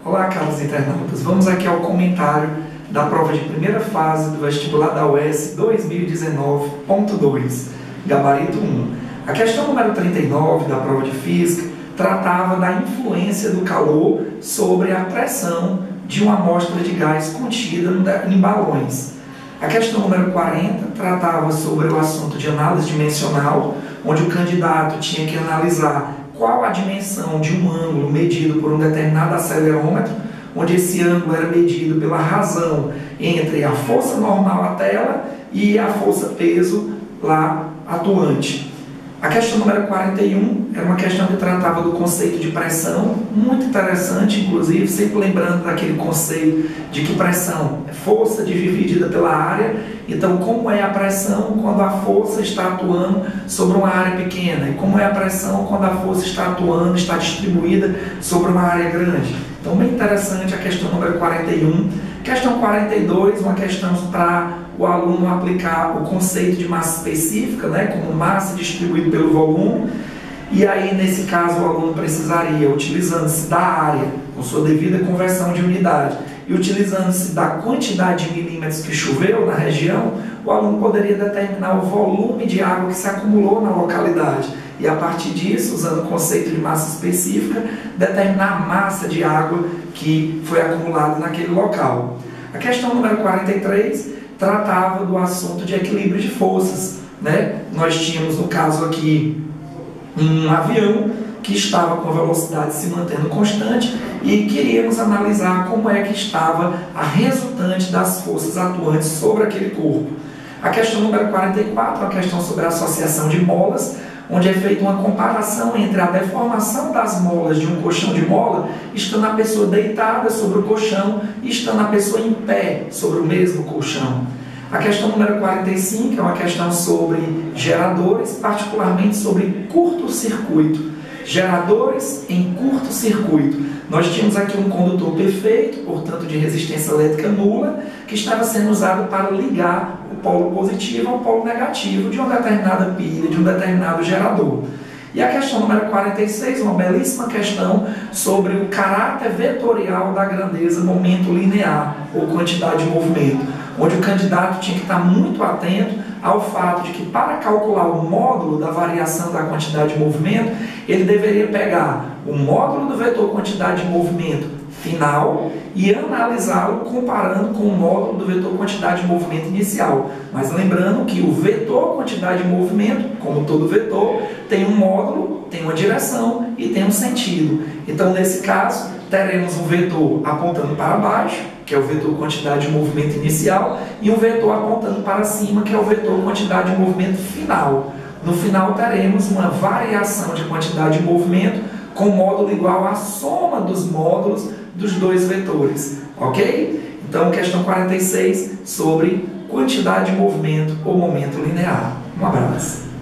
Olá, caros internautas. Vamos aqui ao comentário da prova de primeira fase do vestibular da UES 2019.2, gabarito 1. A questão número 39 da prova de física tratava da influência do calor sobre a pressão de uma amostra de gás contida em balões. A questão número 40 tratava sobre o assunto de análise dimensional, onde o candidato tinha que analisar qual a dimensão de um ângulo medido por um determinado acelerômetro, onde esse ângulo era medido pela razão entre a força normal à tela e a força peso lá atuante. A questão número 41 era uma questão que tratava do conceito de pressão, muito interessante, inclusive, sempre lembrando daquele conceito de que pressão é força dividida pela área. Então, como é a pressão quando a força está atuando sobre uma área pequena? E como é a pressão quando a força está atuando, está distribuída sobre uma área grande? Então, bem interessante a questão número 41. Questão 42, uma questão para o aluno aplicar o conceito de massa específica, como massa distribuída pelo volume. E aí, nesse caso, o aluno precisaria, utilizando-se da área, com sua devida conversão de unidade, e utilizando-se da quantidade de milímetros que choveu na região, o aluno poderia determinar o volume de água que se acumulou na localidade. E a partir disso, usando o conceito de massa específica, determinar a massa de água que foi acumulada naquele local. A questão número 43 tratava do assunto de equilíbrio de forças. Nós tínhamos, no caso aqui, um avião que estava com a velocidade se mantendo constante e queríamos analisar como é que estava a resultante das forças atuantes sobre aquele corpo. A questão número 44 é uma questão sobre a associação de molas, onde é feita uma comparação entre a deformação das molas de um colchão de mola, estando a pessoa deitada sobre o colchão e estando a pessoa em pé sobre o mesmo colchão. A questão número 45 é uma questão sobre geradores, particularmente sobre curto-circuito. Geradores em curto-circuito. Nós tínhamos aqui um condutor perfeito, portanto de resistência elétrica nula, que estava sendo usado para ligar o polo positivo ao polo negativo de uma determinada pilha, de um determinado gerador. E a questão número 46, uma belíssima questão sobre o caráter vetorial da grandeza momento linear, ou quantidade de movimento, onde o candidato tinha que estar muito atento ao fato de que, para calcular o módulo da variação da quantidade de movimento, ele deveria pegar o módulo do vetor quantidade de movimento final e analisá-lo comparando com o módulo do vetor quantidade de movimento inicial. Mas lembrando que o vetor quantidade de movimento, como todo vetor, tem um módulo, tem uma direção e tem um sentido. Então, nesse caso, teremos um vetor apontando para baixo, que é o vetor quantidade de movimento inicial, e um vetor apontando para cima, que é o vetor quantidade de movimento final. No final, teremos uma variação de quantidade de movimento com módulo igual à soma dos módulos dos dois vetores, ok? Então, questão 46 sobre quantidade de movimento ou momento linear. Um abraço.